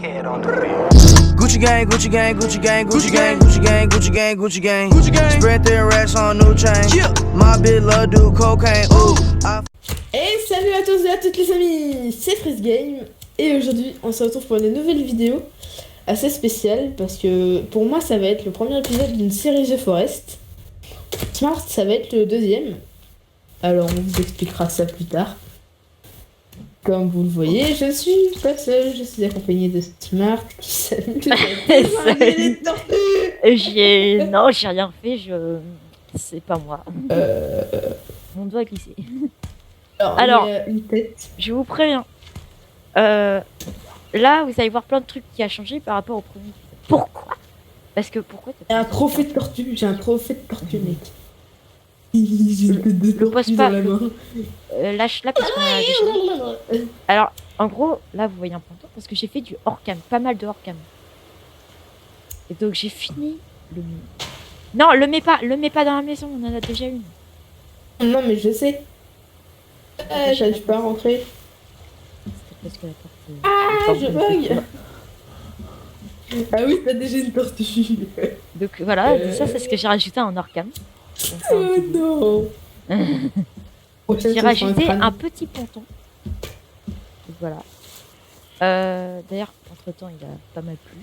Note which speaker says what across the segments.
Speaker 1: Cat on the beat.
Speaker 2: Gucci gang, Gucci gang, Gucci gang, Gucci gang, Gucci gang, Gucci gang, Gucci gang, Gucci gang. Spread their racks on new chain. My bitch love do cocaine. Ooh.
Speaker 3: Et salut à tous et à toutes les amis, c'est Freeze Game et aujourd'hui on se retrouve pour une nouvelle vidéo assez spéciale parce que pour moi ça va être le premier épisode d'une série The Forest. Smart ça va être le deuxième, alors on vous expliquera ça plus tard. Comme vous le voyez, je suis pas seule, je suis accompagnée de Smart qui s'amuse avec les tortues.
Speaker 4: Non, j'ai rien fait, c'est pas moi. Mon doigt a glissé. Alors,
Speaker 3: il y a une tête.
Speaker 4: je vous préviens. Là, vous allez voir plein de trucs qui a changé par rapport au premier épisode. Pourquoi? Parce que pourquoi
Speaker 3: J'ai un trophée de tortue, j'ai un trophée de tortue, mec.
Speaker 4: Le pose pas. Lâche-la parce qu'on a déjà... Alors, en gros, là, vous voyez un ponton parce que j'ai fait du hors-cam, pas mal de hors-cam. Et donc, j'ai fini le... Non, le mets pas dans la maison, on en a déjà une.
Speaker 3: Non, mais je sais. J'arrive pas à rentrer.
Speaker 4: Parce que la porte,
Speaker 3: Ah, je bug. Ah oui, t'as déjà une tortue.
Speaker 4: Donc voilà, ça c'est ce que j'ai rajouté en hors-cam.
Speaker 3: Oh non.
Speaker 4: J'ai rajouté un petit ponton. Donc voilà. D'ailleurs, entre temps, il a pas mal plu.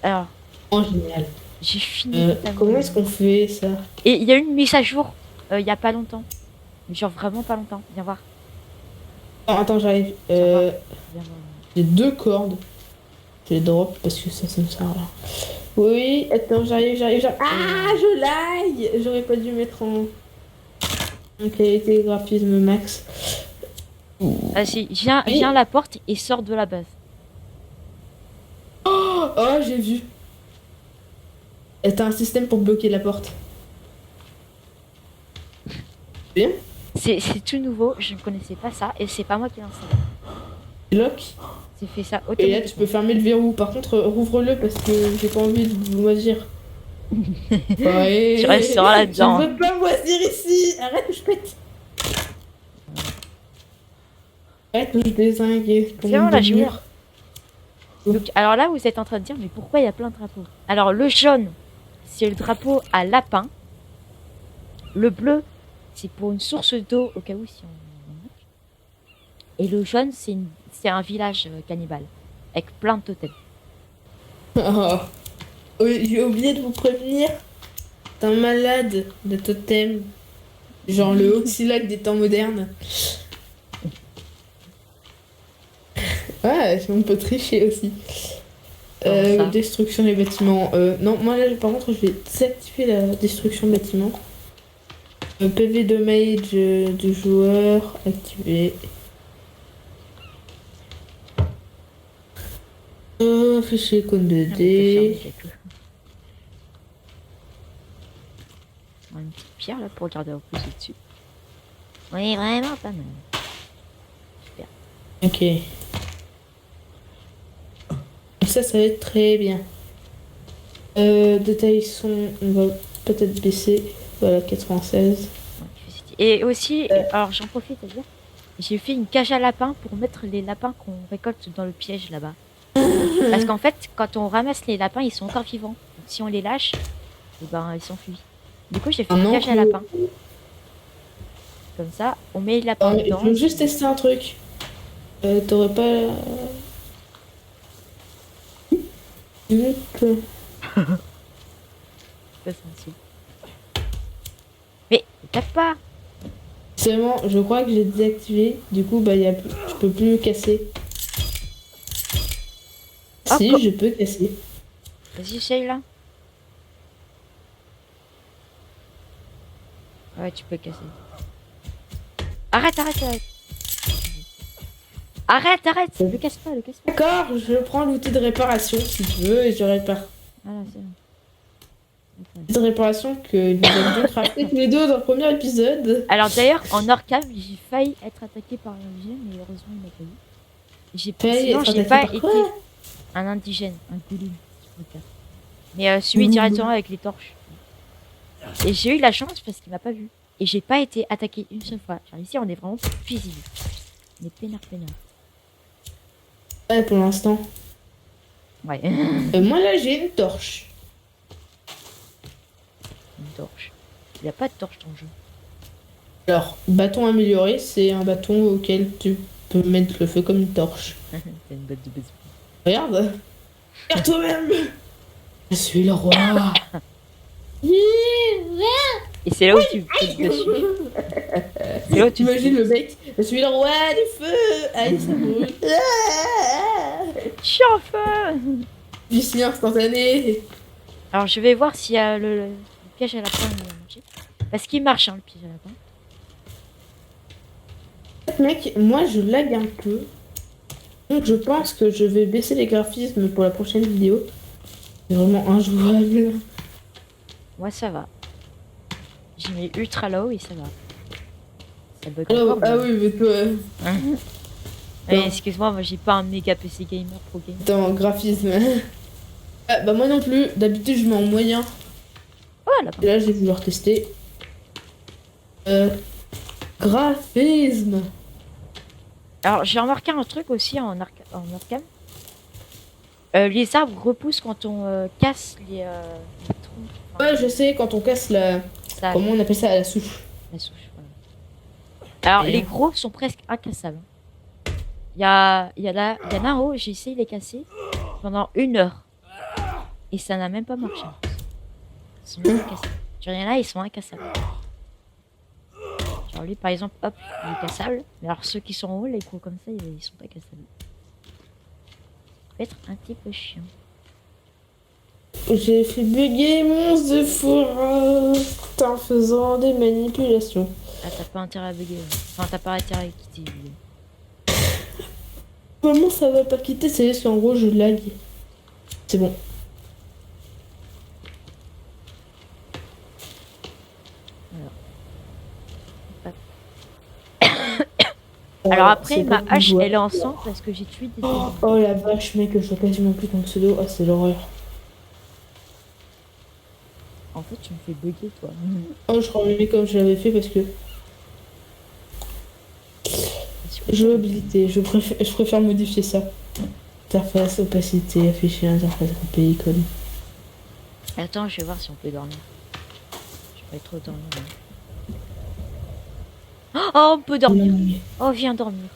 Speaker 4: Alors.
Speaker 3: Oh, génial.
Speaker 4: J'ai fini.
Speaker 3: Comment est-ce qu'on fait ça?
Speaker 4: Et il y a eu une mise à jour il y a pas longtemps. Genre vraiment pas longtemps. Viens voir.
Speaker 3: Oh, attends, j'arrive.
Speaker 4: Viens voir.
Speaker 3: J'ai 2 cordes. Je les drop parce que ça me sert là. Oui, attends, j'arrive. Ah, je lag. J'aurais pas dû mettre en qualité graphisme max.
Speaker 4: Vas-y, viens à la porte et sors de la base.
Speaker 3: Oh, j'ai vu. T'as un système pour bloquer la porte. Bien.
Speaker 4: C'est tout nouveau, je ne connaissais pas ça et c'est pas moi qui l'ai installé.
Speaker 3: Lock.
Speaker 4: C'est fait ça
Speaker 3: Et
Speaker 4: automatiquement.
Speaker 3: là tu peux fermer le verrou. Par contre rouvre-le parce que j'ai pas envie de vous moisir. Ouais.
Speaker 4: Tu resteras là-dedans.
Speaker 3: Je veux pas moisir ici. Arrête, je pète. Arrête, je dézingue.
Speaker 4: Viens la joueur. Donc, alors là vous êtes en train de dire mais pourquoi il y a plein de drapeaux? Alors le jaune c'est le drapeau à lapin. Le bleu c'est pour une source d'eau au cas où si on manque. Et le jaune c'est un village cannibale avec plein de totems.
Speaker 3: Oh. Oui, j'ai oublié de vous prévenir. T'es un malade de totem. Genre le Oxylac des temps modernes. Ouais, on peut tricher aussi. Destruction des bâtiments. Non, moi là par contre je vais désactiver la destruction des bâtiments. PV de mage du joueur activé. Fichier code 2D.
Speaker 4: Une petite pierre là pour regarder au plus au-dessus. Oui, vraiment pas mal. Super.
Speaker 3: Ok. Ça va être très bien. Détails son, on va peut-être baisser. Voilà, 96.
Speaker 4: Et aussi, alors j'en profite à dire, j'ai fait une cage à lapins pour mettre les lapins qu'on récolte dans le piège là-bas. Parce qu'en fait, quand on ramasse les lapins, ils sont encore vivants. Donc, si on les lâche, eh ben, ils s'enfuient. Du coup, j'ai fait une cage à lapins. Comme ça, on met les lapins dedans.
Speaker 3: Je veux juste tester un truc. T'aurais pas...
Speaker 4: Mais tape pas.
Speaker 3: C'est bon, je crois que j'ai désactivé. Du coup, bah, je peux plus casser.
Speaker 4: Oh,
Speaker 3: si, je peux casser.
Speaker 4: Vas-y, essaye là. Ouais, tu peux casser. Arrête. Arrête. Le casse pas.
Speaker 3: D'accord, je prends l'outil de réparation si tu veux et je répare.
Speaker 4: Voilà, c'est bon.
Speaker 3: L'outil de réparation que nous avons crafté tous les deux dans le premier épisode.
Speaker 4: Alors d'ailleurs, en hors-cam, j'ai failli être attaqué par un indigène, mais heureusement il m'a pas eu. J'ai pas été un indigène, un goulin. Mais celui directement avec les torches. Et j'ai eu la chance parce qu'il m'a pas vu. Et j'ai pas été attaqué une seule fois. Genre ici, on est vraiment fusible. On est peinard.
Speaker 3: Ouais, pour l'instant.
Speaker 4: Ouais.
Speaker 3: Moi, là, j'ai une torche.
Speaker 4: Une torche. Il n'y a pas de torche dans le jeu.
Speaker 3: Alors, bâton amélioré, c'est un bâton auquel tu peux mettre le feu comme une torche.
Speaker 4: T'as une botte de baseball.
Speaker 3: Regarde. Regarde toi-même. Je suis le roi.
Speaker 4: Et c'est là où tu cliques dessus. C'est là où tu
Speaker 3: Imagine le mec. Je suis le roi du feu. Aïe, ça brûle.
Speaker 4: Je suis en feu.
Speaker 3: Piscine instantanée.
Speaker 4: Alors je vais voir s'il y a le piège à lapin il va marcher. Parce qu'il marche hein, le piège à lapin.
Speaker 3: Mec, moi je lag un peu. Donc je pense que je vais baisser les graphismes pour la prochaine vidéo. C'est vraiment injouable.
Speaker 4: Moi ça va. J'ai mis ultra low et ça va. Ça bug
Speaker 3: Ah,
Speaker 4: encore.
Speaker 3: ah
Speaker 4: mais-
Speaker 3: oui, mais toi,
Speaker 4: Ouais, excuse-moi, moi j'ai pas un méga PC gamer pro game.
Speaker 3: attends, graphisme. Ah, bah moi non plus. D'habitude je mets en moyen.
Speaker 4: Oh lapin.
Speaker 3: Et là j'ai voulu retester. Graphisme.
Speaker 4: Alors j'ai remarqué un truc aussi en arcane. Les arbres repoussent quand on casse les troncs. Enfin,
Speaker 3: Ouais, je sais, quand on casse la.
Speaker 4: ça,
Speaker 3: Comment on appelle ça, la souche.
Speaker 4: la souche. Voilà. Alors
Speaker 3: Et-
Speaker 4: les gros sont presque incassables. Il y en a un haut, j'ai essayé de les casser pendant 1 heure. Et ça n'a même pas marché. Ils sont incassables. Genre, il y en a, ils sont incassables. Genre lui par exemple, hop, il est cassable. Mais alors ceux qui sont en haut, les gros comme ça, ils sont pas cassables. Ça peut être un petit peu chiant.
Speaker 3: J'ai fait bugger mon œuf de forest en faisant des manipulations.
Speaker 4: Ah, t'as pas intérêt à bugger. Enfin, t'as pas intérêt à quitter.
Speaker 3: Comment ça va pas quitter? C'est juste qu'en gros je lag. C'est bon.
Speaker 4: Alors après,
Speaker 3: c'est
Speaker 4: ma
Speaker 3: pas
Speaker 4: hache,
Speaker 3: une
Speaker 4: elle est en sang parce que j'ai tué des
Speaker 3: Oh,
Speaker 4: ennemis.
Speaker 3: oh la vache, mec, je vois quasiment plus ton pseudo. Ah, c'est l'horreur.
Speaker 4: En fait, tu me fais bugger, toi.
Speaker 3: Oh, je remets comme je l'avais fait parce que jouabilité. Je préfère modifier ça. Interface, opacité, afficher interface, groupée, icône.
Speaker 4: Attends, je vais voir si on peut dormir. Je vais trop dormir. Là. Oh, on peut dormir. Oh, viens dormir.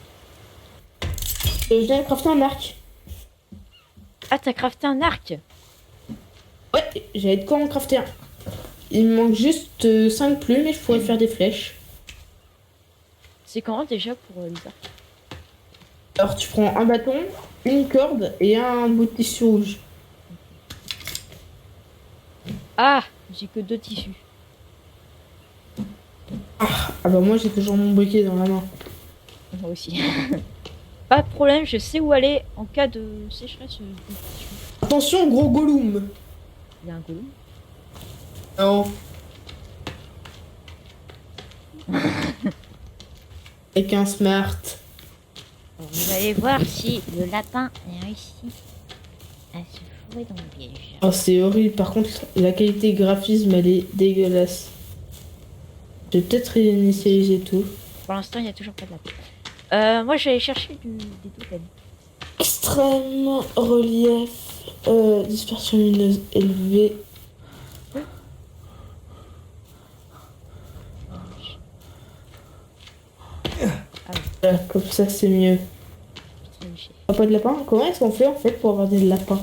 Speaker 3: Je viens de crafter un arc.
Speaker 4: Ah, t'as crafté un arc.
Speaker 3: Ouais, j'avais de quoi en crafter un. Il me manque juste 5 plumes et je pourrais faire des flèches.
Speaker 4: C'est comment déjà pour les arcs?
Speaker 3: Alors tu prends un bâton, une corde et un bout de tissu rouge.
Speaker 4: Ah, j'ai que 2 tissus.
Speaker 3: Ah bah moi j'ai toujours mon briquet dans la main.
Speaker 4: Moi aussi. Pas de problème, je sais où aller en cas de sécheresse. De tissus.
Speaker 3: Attention, gros Gollum.
Speaker 4: Il y a un golem.
Speaker 3: Non. Avec un smart.
Speaker 4: Alors, vous allez voir si le lapin a réussi à se fourrer dans le piège.
Speaker 3: Oh c'est horrible, par contre la qualité graphisme elle est dégueulasse. Je vais peut-être réinitialiser tout.
Speaker 4: Pour l'instant, il n'y a toujours pas de lapin. Moi, je vais aller chercher des totems.
Speaker 3: Extrême relief, dispersion lumineuse élevée. Voilà, comme ça c'est mieux. Pas de lapin? Comment est-ce qu'on fait en fait pour avoir des lapins?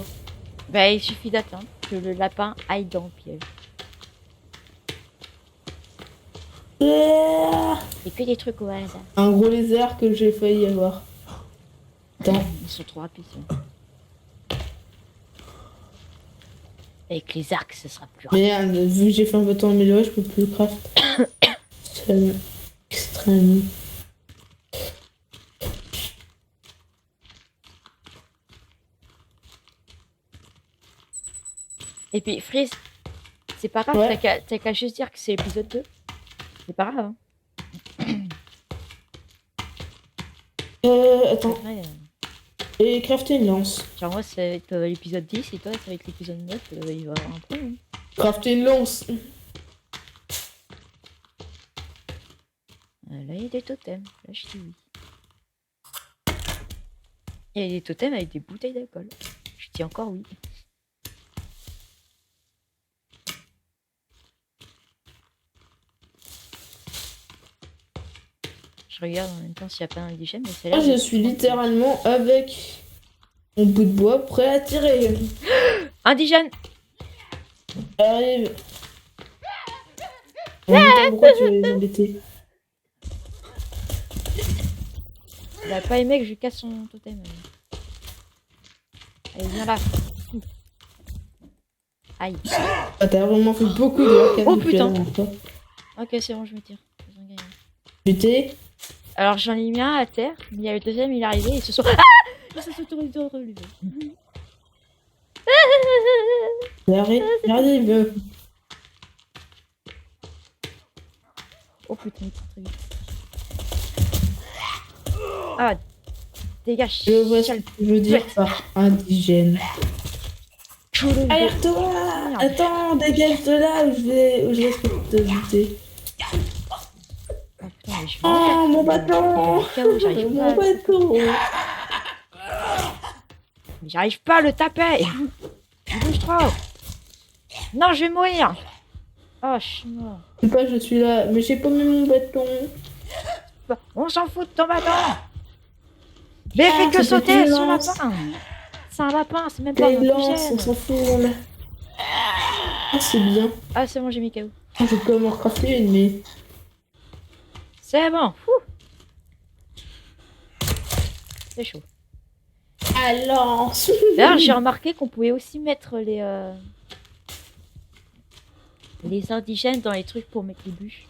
Speaker 4: Bah, il suffit d'attendre que le lapin aille dans le piège. C'est que des trucs au hasard.
Speaker 3: Un gros lézard que j'ai failli avoir. Attends.
Speaker 4: Ils sont trop rapides. Avec les arcs, ce sera plus rapide.
Speaker 3: Merde, vu que j'ai fait un bâton amélioré, je peux plus le craft. C'est extrême.
Speaker 4: Et puis, Freeze, c'est pas grave,
Speaker 3: Ouais.
Speaker 4: t'as qu'à juste dire que c'est l'épisode 2. C'est pas grave, hein.
Speaker 3: Attends,
Speaker 4: Après,
Speaker 3: j'ai crafté une lance.
Speaker 4: genre moi, c'est l'épisode 10 et toi, c'est avec l'épisode 9, il va y avoir un problème.
Speaker 3: Crafté une lance.
Speaker 4: Là, il y a des totems. Là, je dis oui. Il y a des totems avec des bouteilles d'alcool. Je dis encore oui. Je regarde en même temps s'il n'y a pas d'indigène, mais ça a
Speaker 3: Moi,
Speaker 4: l'air
Speaker 3: je suis littéralement avec mon bout de bois prêt à tirer.
Speaker 4: Indigène.
Speaker 3: J'arrive. En même temps, pourquoi tu veux les embêter?
Speaker 4: Il a pas aimé que je lui casse son totem. Allez, viens là. Aïe.
Speaker 3: Ah, t'as vraiment fait beaucoup de work.
Speaker 4: Oh, putain. Ok, c'est bon, je me tire. Ils ont gagné.
Speaker 3: Putain.
Speaker 4: Alors j'en ai mis un à terre, mais il y a le deuxième, il est arrivé, et ils se sont... Ah, ils se sont relevés.
Speaker 3: J'arrive.
Speaker 4: Oh putain, il part très vite. Ah, dégage.
Speaker 3: Je vois ce que tu veux dire par indigène.
Speaker 4: Choulou.
Speaker 3: Aère-toi. Attends, dégage de là où je risque de te buter.
Speaker 4: Ah putain, mais je vais
Speaker 3: Oh, mon bâton.
Speaker 4: j'arrive
Speaker 3: Mon
Speaker 4: pas.
Speaker 3: bâton.
Speaker 4: Mais j'arrive pas à le taper. Il bouge trop. Non, je vais mourir. Oh, je suis mort.
Speaker 3: Je sais pas, je suis là, mais j'ai pas mis mon bâton.
Speaker 4: On s'en fout de ton bâton. J'ai fait que
Speaker 3: c'est
Speaker 4: sauter
Speaker 3: une
Speaker 4: sur
Speaker 3: lance.
Speaker 4: lapin. C'est un lapin, c'est même pas
Speaker 3: Les
Speaker 4: un
Speaker 3: lances, on
Speaker 4: indigène.
Speaker 3: s'en fout, on l'a. Ah, c'est bien.
Speaker 4: Ah, c'est bon, j'ai mis KO.
Speaker 3: Je peux m'en crafter une, mais.
Speaker 4: C'est bon. C'est chaud.
Speaker 3: Ah, lance.
Speaker 4: D'ailleurs, j'ai remarqué qu'on pouvait aussi mettre les indigènes dans les trucs pour mettre les bûches.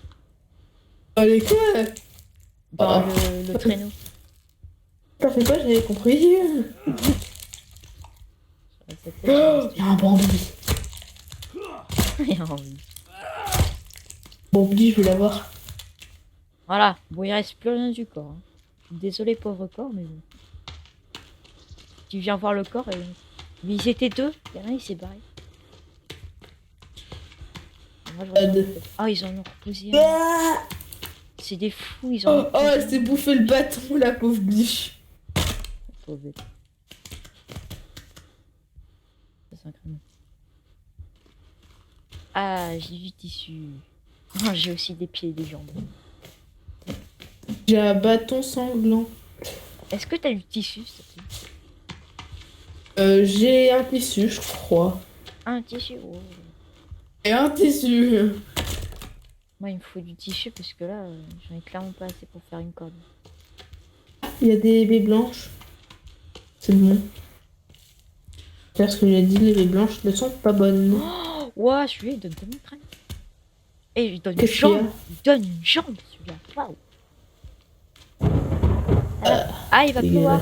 Speaker 3: Allez, quoi?
Speaker 4: Dans
Speaker 3: Ah.
Speaker 4: le traîneau.
Speaker 3: T'as fait quoi? J'avais compris. Oh, il y a un bambou. Bambou, je vais l'avoir.
Speaker 4: Voilà. Bon, il reste plus rien du corps. Hein. Désolé, pauvre corps, mais bon. Tu viens voir le corps et... Mais ils étaient deux. Il y en a un, il s'est barré. Moi, je regarde. Ah, ils en ont reposé un.
Speaker 3: Ah,
Speaker 4: C'est des fous, ils en ont
Speaker 3: oh,
Speaker 4: reposé
Speaker 3: elle s'est bouffé le bâton, la pauvre biche.
Speaker 4: Pauvre bête. Ça, c'est un créneau. Ah, j'ai du tissu. Oh, j'ai aussi des pieds et des jambes.
Speaker 3: J'ai un bâton sanglant.
Speaker 4: Est-ce que t'as du tissu, s'il te plaît?
Speaker 3: J'ai un tissu, je crois.
Speaker 4: Un tissu, oh.
Speaker 3: Et un tissu.
Speaker 4: Moi, il me faut du tissu parce que là, j'en ai clairement pas assez pour faire une corde.
Speaker 3: Il y a des baies blanches. C'est bon. Parce que j'ai dit, les baies blanches ne sont pas bonnes.
Speaker 4: Oh, ouah, celui-là, il donne tellement de crâne. Et il donne une
Speaker 3: Qu'est-ce qu'il y a?
Speaker 4: jambe. Il donne une jambe, celui-là. Waouh. Ah, il va pleuvoir.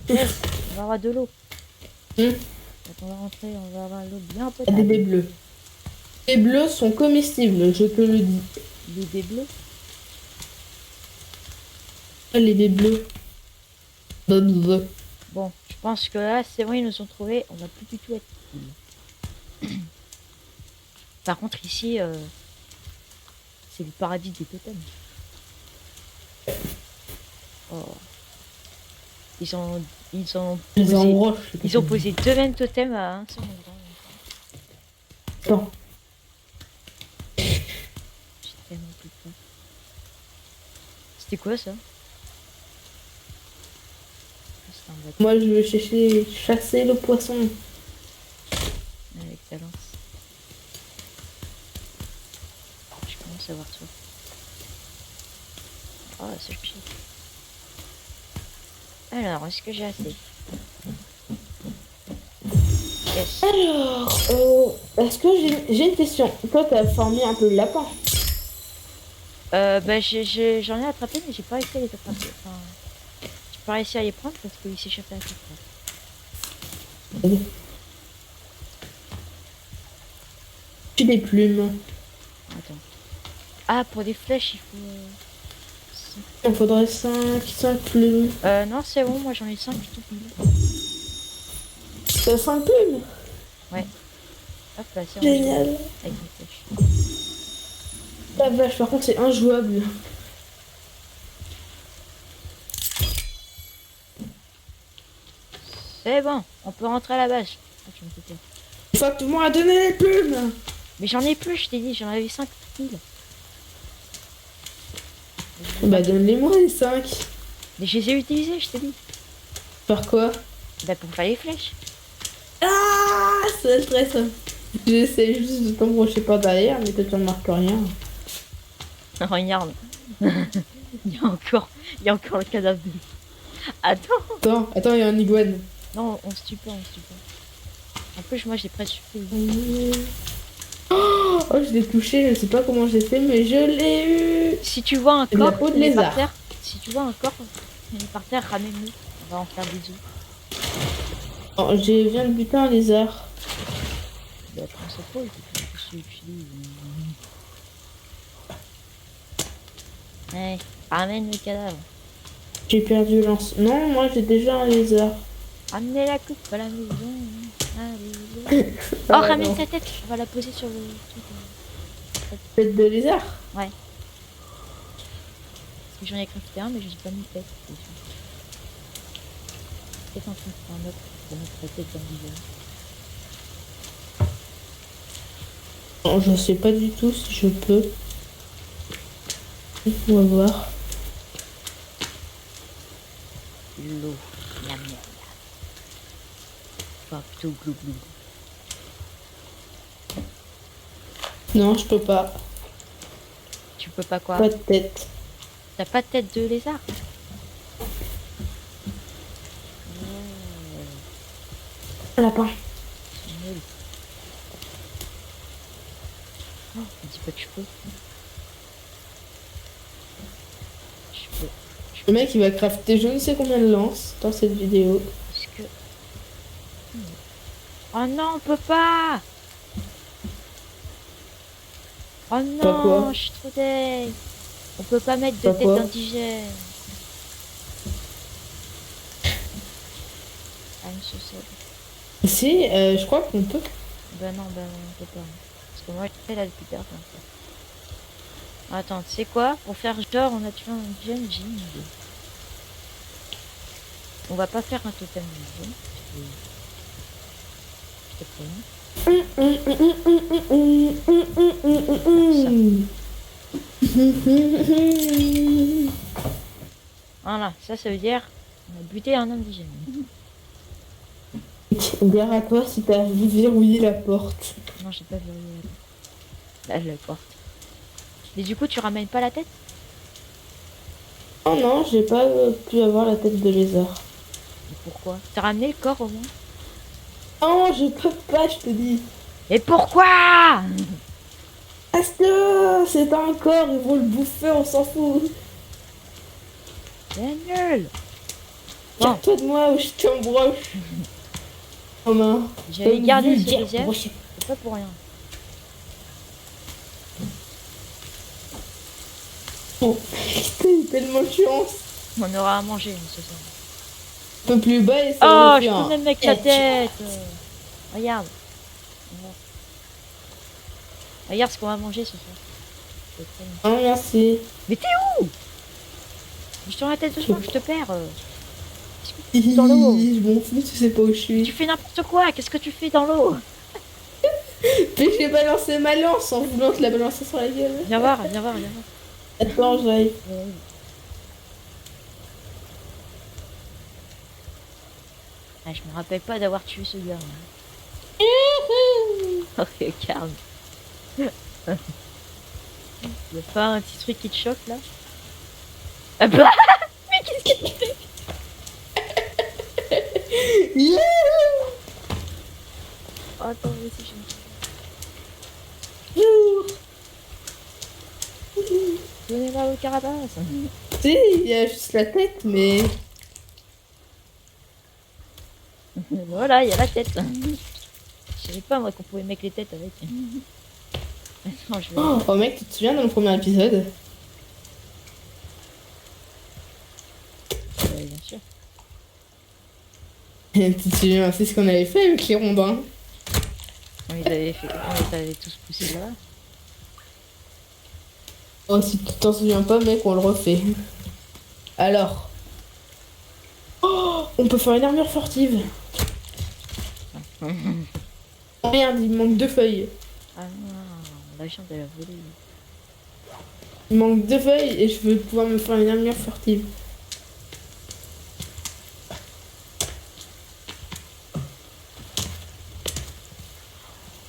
Speaker 3: Dégueulasse.
Speaker 4: On va avoir de l'eau.
Speaker 3: Hmm.
Speaker 4: Quand on va rentrer, on va avoir l'eau bien
Speaker 3: Il y a des
Speaker 4: potable.
Speaker 3: baies bleues. Les bleus sont comestibles, je te le dis.
Speaker 4: Les baies bleues.
Speaker 3: Ah, les baies bleues. Blablabla.
Speaker 4: Bon, je pense que là, c'est bon, ils nous ont trouvés. On va plus du tout être cool. Par contre, ici, c'est le paradis des totems. Oh. Ils ont
Speaker 3: Les
Speaker 4: posé,
Speaker 3: enroches.
Speaker 4: ils ont posé deux mêmes totems à un seul endroit.
Speaker 3: Attends.
Speaker 4: J'ai tellement plus peur. C'était quoi ça? C'était un bateau
Speaker 3: Moi, je veux chasser le poisson.
Speaker 4: avec ta lance. Je commence à avoir soif. Oh, c'est le pied. Alors, est-ce que j'ai assez? Yes.
Speaker 3: Alors, est-ce que j'ai une question? Toi, t'as formé un peu le lapin.
Speaker 4: Bah, j'en ai attrapé, mais j'ai pas réussi à les attraper. Enfin, j'ai pas réussi à les prendre parce qu'ils s'échappaient à chaque fois.
Speaker 3: J'ai des plumes.
Speaker 4: Attends. Ah, pour des flèches, il faut...
Speaker 3: Il en faudrait 5 plumes.
Speaker 4: non, c'est bon, moi j'en ai 5 tout pile.
Speaker 3: T'as 5 plumes?
Speaker 4: Hop là, c'est bon.
Speaker 3: Génial.
Speaker 4: Avec des flèches.
Speaker 3: La vache, par contre, c'est injouable.
Speaker 4: C'est bon, on peut rentrer à la base. Ah, tu me fais peur.
Speaker 3: Une fois que tout le monde a donné les plumes.
Speaker 4: Mais j'en ai plus, je t'ai dit, j'en avais 5 000.
Speaker 3: Bah donne-les-moi les 5.
Speaker 4: Mais je les ai utilisés, je t'ai dit.
Speaker 3: Par quoi?
Speaker 4: Bah pour faire les flèches.
Speaker 3: Ah, c'est très ça. J'essaie juste de t'embrocher par derrière, mais toi tu remarques rien.
Speaker 4: Regarde. il y a encore le cadavre. Attends.
Speaker 3: Attends, il y a un iguane.
Speaker 4: Non, on se tue pas. En plus, moi j'ai presque fait.
Speaker 3: Oh, je l'ai touché, je sais pas comment j'ai fait, mais je l'ai eu.
Speaker 4: Si tu vois un
Speaker 3: de la
Speaker 4: corps
Speaker 3: peau de
Speaker 4: traîner par
Speaker 3: lézard.
Speaker 4: terre, si tu vois un corps traîner par terre, ramène-le. On va en faire des œufs.
Speaker 3: Oh, je viens de buter un lézard.
Speaker 4: Bah, prends sa peau, et puis tu l'utilises. Ouais, ramène le cadavre.
Speaker 3: J'ai perdu lance. Non, moi j'ai déjà un lézard.
Speaker 4: Ramenez la coupe à la maison. Allez. Oh,
Speaker 3: Ah,
Speaker 4: ramène
Speaker 3: non.
Speaker 4: sa tête. On va la poser sur le truc.
Speaker 3: Tête de lézard.
Speaker 4: Ouais. Parce que j'en ai crafté un, mais je n'ai pas mis tête. Peut-être en train de faire un autre pour mettre la tête dans le
Speaker 3: Non, je sais pas du tout si je peux. On va voir.
Speaker 4: l'eau, la merde. Enfin, plutôt glou glou.
Speaker 3: Non, je peux pas.
Speaker 4: Tu peux pas quoi?
Speaker 3: Pas de tête.
Speaker 4: T'as pas de tête de lézard?
Speaker 3: Lapin.
Speaker 4: C'est nul. Oh, dis pas que je peux. Je peux.
Speaker 3: Le mec il va crafter je ne sais combien de lances dans cette vidéo.
Speaker 4: Est-ce que... Oh non, on peut pas! Oh
Speaker 3: Pas quoi?
Speaker 4: non, je suis trop deg. On peut pas mettre de
Speaker 3: Pas
Speaker 4: tête
Speaker 3: quoi?
Speaker 4: d'indigène. I'm so sorry.
Speaker 3: Si, je crois qu'on peut.
Speaker 4: Bah non, on peut pas. Parce que moi, je fais là depuis tard. Attends, tu sais quoi? Pour faire genre, on a tué un indigène, j'ai une idée. On va pas faire un totem d'indigène. Je te préviens. Voilà, ça veut dire on a buté un indigène.
Speaker 3: Gare à toi si t'as verrouillé la porte.
Speaker 4: Non, j'ai pas verrouillé la porte. Mais du coup, tu ramènes pas la tête?
Speaker 3: Oh non, j'ai pas pu avoir la tête de lézard.
Speaker 4: Mais pourquoi? T'as ramené le corps au moins?
Speaker 3: Non, je peux pas, je te dis.
Speaker 4: Et pourquoi?
Speaker 3: Parce que c'est un corps, ils vont le bouffer, on s'en fout.
Speaker 4: C'est nul! Bon.
Speaker 3: Tire-toi de moi ou je t'embroche. Oh main.
Speaker 4: J'avais gardé ce
Speaker 3: Vulgaire
Speaker 4: désert,
Speaker 3: brochet.
Speaker 4: c'est pas pour rien.
Speaker 3: Oh, putain, il a tellement de chance.
Speaker 4: On aura à manger, ce soir.
Speaker 3: Un peu plus bas et ça
Speaker 4: Oh,
Speaker 3: aurait
Speaker 4: je
Speaker 3: fait
Speaker 4: peux
Speaker 3: un
Speaker 4: même avec la
Speaker 3: headshot.
Speaker 4: tête! Regarde. Regarde ce qu'on va manger ce soir. C'est très bien.
Speaker 3: Oh, merci.
Speaker 4: Mais t'es où? Je tourne la tête de soir, je te perds. Qu'est-ce que tu fais dans l'eau?
Speaker 3: Je m'en fous, tu sais pas où je
Speaker 4: Tu
Speaker 3: suis.
Speaker 4: fais n'importe quoi, qu'est-ce que tu fais dans l'eau?
Speaker 3: Mais j'ai balancé ma lance en voulant te la balancer sur la gueule.
Speaker 4: Viens voir, viens voir, viens voir.
Speaker 3: Attends, j'arrive.
Speaker 4: Ah, je me rappelle pas d'avoir tué ce gars. Ok, calme. Y'a pas un petit truc qui te choque là? Ah bah mais qu'est-ce que tu fais?
Speaker 3: Yeah.
Speaker 4: Oh, attends, mais si je... Donnez-moi vos carapaces.
Speaker 3: Si, il y a juste la tête, mais...
Speaker 4: Voilà, il y a la tête. Je savais pas moi qu'on pouvait mettre les têtes avec. Attends, je vais...
Speaker 3: Oh mec, tu te souviens dans le premier épisode?
Speaker 4: Bien sûr.
Speaker 3: Tu te souviens, c'est ce qu'on avait fait avec les rondins.
Speaker 4: On les avait fait... On les avait tous poussés là.
Speaker 3: Oh, si tu t'en souviens pas, mec, on le refait. Alors. Oh, On peut faire une armure furtive. Oh merde, il me manque 2 feuilles.
Speaker 4: Ah non, la chance de la voler.
Speaker 3: Il me manque 2 feuilles et je veux pouvoir me faire une armure furtive.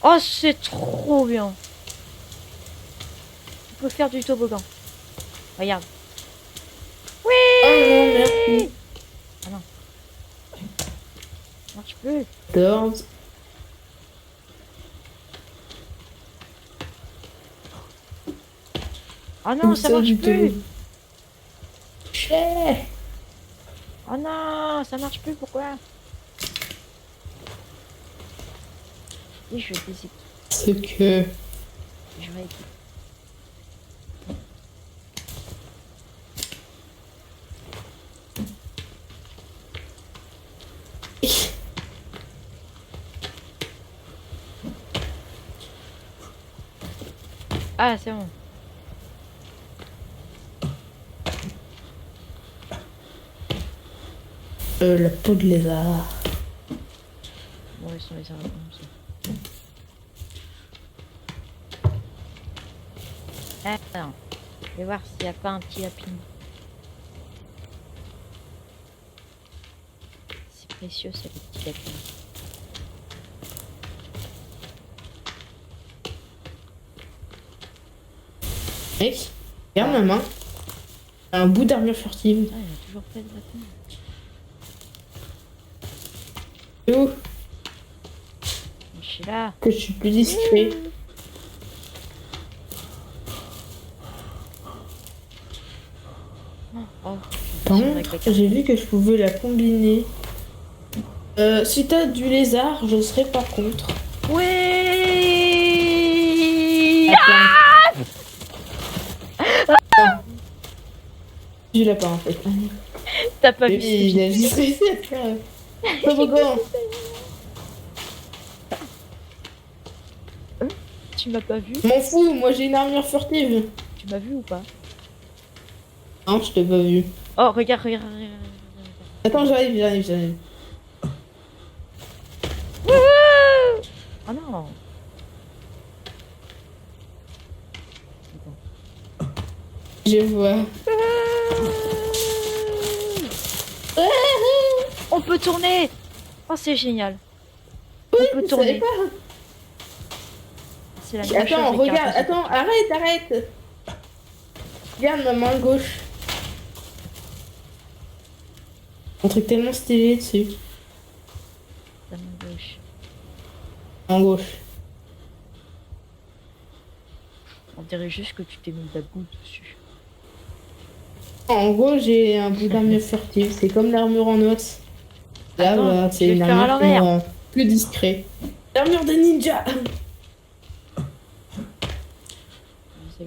Speaker 4: Oh, c'est trop bien. On peut faire du toboggan. Regarde. Oui.
Speaker 3: Oh non, merci.
Speaker 4: Ah non. Ça marche plus.
Speaker 3: 14.
Speaker 4: Oh non, ça marche plus.
Speaker 3: Chais.
Speaker 4: Oh non, ça marche plus, pourquoi? Et je vais déséquiper.
Speaker 3: Ce que...
Speaker 4: Je vais équiper. Ah, c'est bon.
Speaker 3: La peau de lézard.
Speaker 4: Bon, ils sont les armes comme ça. Attends, je vais voir s'il n'y a pas un petit lapin. C'est précieux, ça, les petits lapins.
Speaker 3: Mec, regarde ma main. Un bout d'armure furtive.
Speaker 4: Ah, il y a toujours pas de lapin.
Speaker 3: Où
Speaker 4: Je suis là.
Speaker 3: que je suis plus discret.
Speaker 4: Oh,
Speaker 3: Par contre, j'ai vu que je pouvais la combiner. Si t'as du lézard, je serais pas contre.
Speaker 4: oui.
Speaker 3: Attends. Du lapin en fait.
Speaker 4: T'as pas vu
Speaker 3: Et il a juste réussi à faire toboggan.
Speaker 4: Tu m'as pas vu?
Speaker 3: M'en fous, moi j'ai une armure furtive.
Speaker 4: Tu m'as vu ou pas?
Speaker 3: Non, je t'ai pas vu.
Speaker 4: Oh, regarde, regarde.
Speaker 3: Attends, j'arrive.
Speaker 4: Oh non.
Speaker 3: Je vois.
Speaker 4: On peut tourner. Oh, c'est génial.
Speaker 3: Oui,
Speaker 4: On peut
Speaker 3: je
Speaker 4: tourner.
Speaker 3: savais pas.
Speaker 4: C'est la même chose
Speaker 3: Attends,
Speaker 4: avec
Speaker 3: regarde,
Speaker 4: un
Speaker 3: attends, arrête. Regarde ma main gauche. Un truc tellement stylé dessus.
Speaker 4: La main gauche.
Speaker 3: En gauche.
Speaker 4: On dirait juste que tu t'es mis de la boue dessus.
Speaker 3: En gros, j'ai un bout d'armure furtive. C'est comme l'armure en os. Là,
Speaker 4: Attends,
Speaker 3: voilà,
Speaker 4: je
Speaker 3: c'est
Speaker 4: vais
Speaker 3: une
Speaker 4: le faire à
Speaker 3: armure
Speaker 4: l'envers.
Speaker 3: plus discret. L'armure de ninja.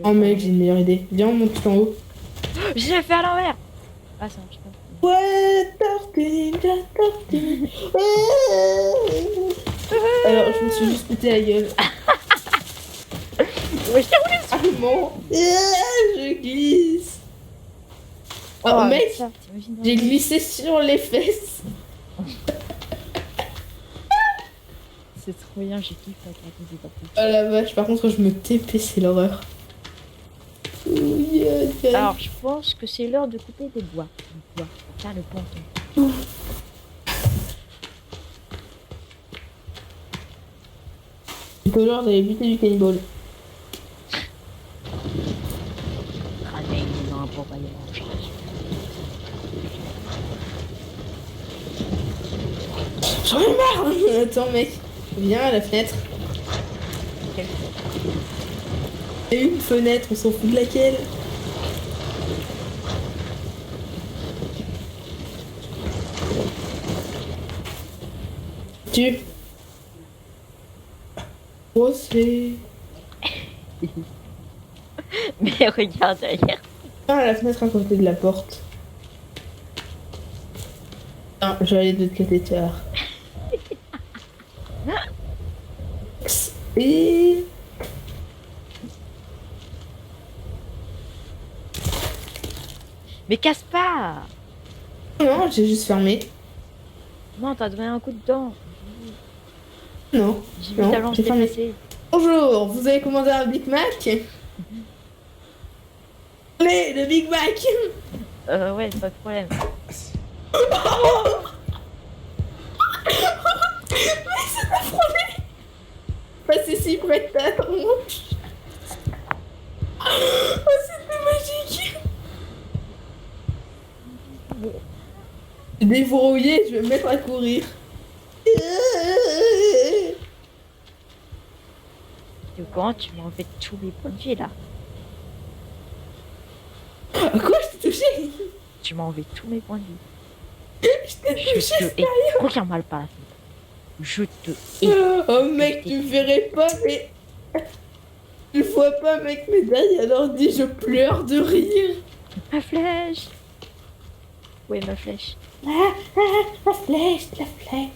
Speaker 3: Oh mec, j'ai une meilleure idée. Viens, on monte tout en haut.
Speaker 4: Je l'ai fait à l'envers. Ah, ça marche pas.
Speaker 3: Ouais, tortue ninja, tortue. Alors, je me suis juste pété la gueule.
Speaker 4: Ouais, je t'ai roulé dessus.
Speaker 3: Ah non. Je glisse. Oh, mec,
Speaker 4: ça, t'imagines
Speaker 3: j'ai glissé sur les fesses.
Speaker 4: C'est trop bien, j'ai kiffé avec la cause des tapis.
Speaker 3: Oh la vache, par contre, je me TP, c'est l'horreur.
Speaker 4: Alors, je pense que c'est l'heure de couper des bois. Du bois, pour faire le ponton.
Speaker 3: C'est l'heure d'aller buter du cannibale.
Speaker 4: Cramer les mains pour pas y manger.
Speaker 3: J'en ai marre. Attends, mec. Viens à la fenêtre.
Speaker 4: Ok.
Speaker 3: Il y a une fenêtre, on s'en fout de laquelle. Tu. Oh, c'est.
Speaker 4: Mais regarde derrière.
Speaker 3: Viens à la fenêtre à côté de la porte. Non, je vais aller de l'autre côté, tu vois. Et.
Speaker 4: Mais casse pas.
Speaker 3: Non, j'ai juste fermé.
Speaker 4: Non, t'as donné un coup de dent.
Speaker 3: Non.
Speaker 4: J'ai vu
Speaker 3: Non,
Speaker 4: ta lance
Speaker 3: j'ai pas mis.
Speaker 4: déplacée.
Speaker 3: Bonjour, vous avez commandé un Big Mac? Allez, le Big Mac.
Speaker 4: Ouais, pas de problème.
Speaker 3: Passez si près de ta tronche. Oh, c'était magique. Déverrouillé, je vais me mettre à courir.
Speaker 4: Tu quand tu m'as enlevé tous mes points de vie là.
Speaker 3: À quoi je t'ai touché?
Speaker 4: Tu m'as enlevé tous mes points de vie.
Speaker 3: Je t'ai
Speaker 4: Je
Speaker 3: touché.
Speaker 4: te hais. Regarde-moi pas. Je te hais.
Speaker 3: Oh mec, tu me verrais pas, mais... Je vois pas mec, mais derrière l'ordi, je pleure de rire.
Speaker 4: Ma flèche. Où est ma flèche?
Speaker 3: La flèche, la flèche.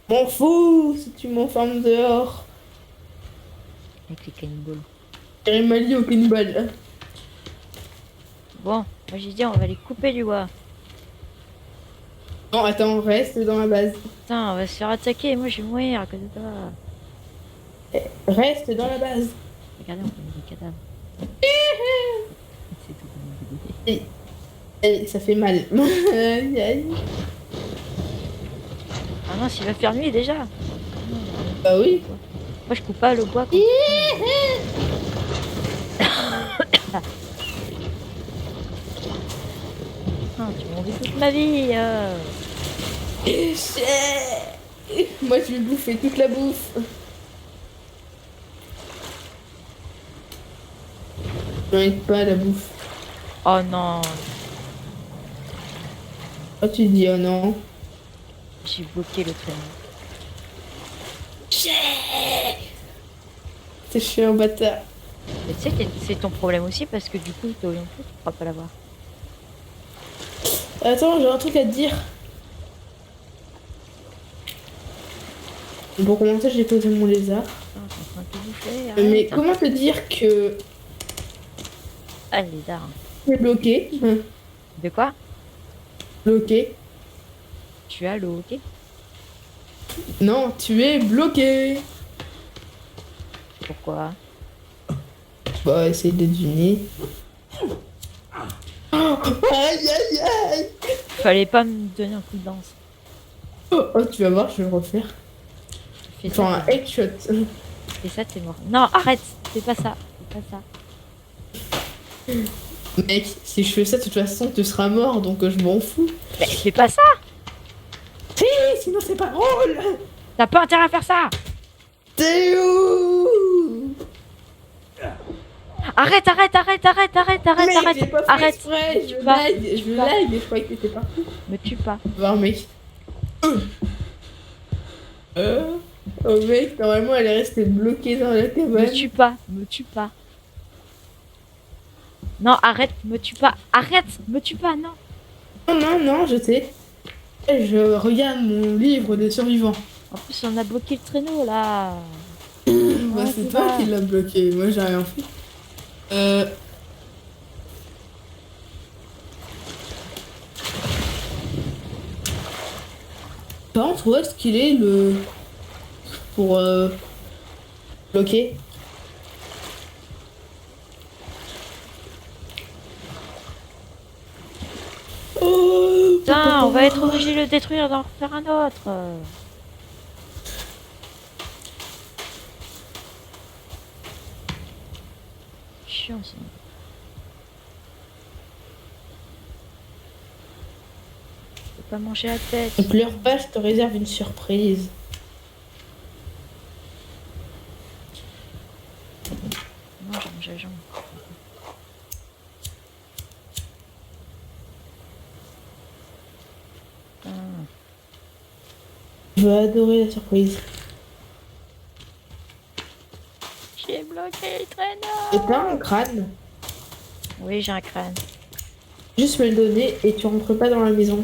Speaker 3: M'en fous si tu m'enfermes dehors.
Speaker 4: Avec les cannibales.
Speaker 3: J'irai Mali au cannibale.
Speaker 4: Bon, moi j'ai dit on va les couper du bois.
Speaker 3: Non, attends, reste dans la base.
Speaker 4: Putain, on va se faire attaquer. Moi je vais mourir à cause de toi.
Speaker 3: Reste dans la base.
Speaker 4: Regardez, on fait des cadavres. C'est tout comme une BD.
Speaker 3: Et ça fait mal. Aïe, aïe.
Speaker 4: Ah non, s'il va faire nuit déjà.
Speaker 3: Bah oui.
Speaker 4: Moi je coupe pas le bois. Quoi. Ah, tu m'as enlevé toute ma vie.
Speaker 3: Moi je vais bouffer toute la bouffe. J'arrive pas à la bouffe.
Speaker 4: Oh non,
Speaker 3: Oh tu dis oh non.
Speaker 4: j'ai bloqué le train.
Speaker 3: C'est chiant bâtard.
Speaker 4: Mais tu sais, c'est ton problème aussi parce que du coup, toi non plus, tu pourras pas l'avoir.
Speaker 3: Attends, j'ai un truc à te dire. Pour commencer, j'ai posé mon lézard.
Speaker 4: Putain, t'es en train de te bouffer.
Speaker 3: Mais
Speaker 4: arrête.
Speaker 3: comment te dire que
Speaker 4: Ah, le lézard.
Speaker 3: c'est bloqué?
Speaker 4: De quoi?
Speaker 3: Bloqué.
Speaker 4: Tu as l'eau, ok?
Speaker 3: Non, tu es bloqué.
Speaker 4: Pourquoi?
Speaker 3: Bah, essaye de deviner. Oh, aïe aïe aïe.
Speaker 4: Fallait pas me donner un coup de lance.
Speaker 3: Oh, tu vas voir, je vais le refaire.
Speaker 4: Fais
Speaker 3: Enfin,
Speaker 4: ça,
Speaker 3: un headshot.
Speaker 4: fais ça, t'es mort. Non, arrête! Fais pas ça. Fais pas ça.
Speaker 3: Mec, si je fais ça, de toute façon, tu seras mort, donc je m'en fous.
Speaker 4: Mais fais pas ça!
Speaker 3: Si, sinon c'est pas drôle.
Speaker 4: T'as pas intérêt à faire ça!
Speaker 3: T'es où?
Speaker 4: Arrête, arrête, arrête, arrête, arrête, arrête,
Speaker 3: Mec,
Speaker 4: arrête!
Speaker 3: j'ai pas fait
Speaker 4: Arrête!
Speaker 3: exprès, je
Speaker 4: Tu vas-
Speaker 3: lag,
Speaker 4: tu
Speaker 3: je
Speaker 4: vas-
Speaker 3: lag, je croyais que t'étais parti.
Speaker 4: Me tue pas.
Speaker 3: Voir mec. Oh mec, normalement elle est restée bloquée dans la
Speaker 4: Me
Speaker 3: cabane.
Speaker 4: tue pas. Me tue pas. Non, arrête, me tue pas. Arrête, me tue pas, non.
Speaker 3: Non, non, non, je sais. Je regarde mon livre de survivants.
Speaker 4: En plus, on a bloqué le traîneau, là.
Speaker 3: Bah,
Speaker 4: Ouais,
Speaker 3: c'est
Speaker 4: c'est
Speaker 3: toi
Speaker 4: vrai.
Speaker 3: qui l'as bloqué, moi j'ai rien fait. Par contre, où est-ce qu'il est le. Pour bloquer? Oh,
Speaker 4: Putain, on va être obligé de le détruire, d'en refaire un autre. Chiant, ça. Je peux pas manger la tête.
Speaker 3: Ne pleure pas, je te réserve une surprise.
Speaker 4: Non, j'ai mangé la jambe. Putain.
Speaker 3: Je vais adorer la surprise.
Speaker 4: J'ai bloqué le traîneau.
Speaker 3: Et t'as un crâne?
Speaker 4: Oui, j'ai un crâne.
Speaker 3: Juste me le donner et tu rentres pas dans la maison.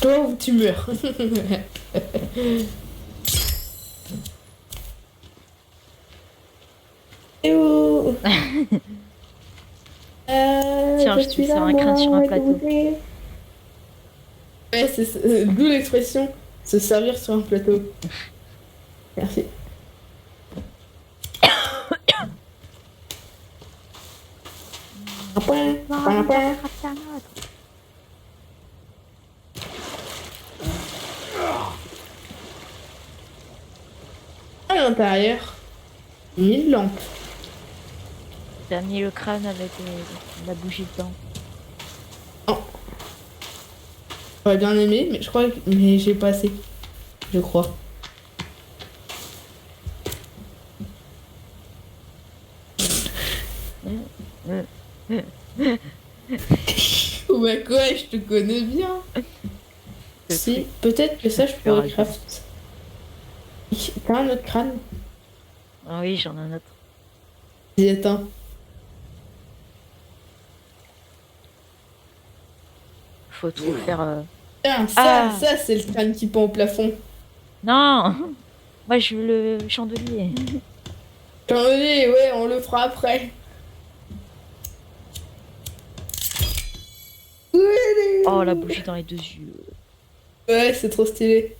Speaker 3: Toi ou tu meurs. Et où
Speaker 4: Tiens, je te sers un crâne sur un plateau.
Speaker 3: Ouais, d'où l'expression se servir sur un plateau. Merci. À l'intérieur, une lampe.
Speaker 4: T'as mis le crâne avec la bougie dedans.
Speaker 3: J'aurais bien aimé, mais je crois que... Mais j'ai pas assez. Je crois. Oh bah quoi, je te connais bien. Si, peut-être que ça je pourrais craft. T'as un autre crâne?
Speaker 4: Ah oui, j'en ai un autre.
Speaker 3: Il est éteint.
Speaker 4: Faut tout faire.
Speaker 3: Tiens,
Speaker 4: Ah.
Speaker 3: ça c'est le crâne qui pend au plafond.
Speaker 4: Non. Moi, je veux le chandelier.
Speaker 3: Chandelier, ouais, on le fera après.
Speaker 4: Oh, la bougie dans les deux yeux.
Speaker 3: Ouais, c'est trop stylé.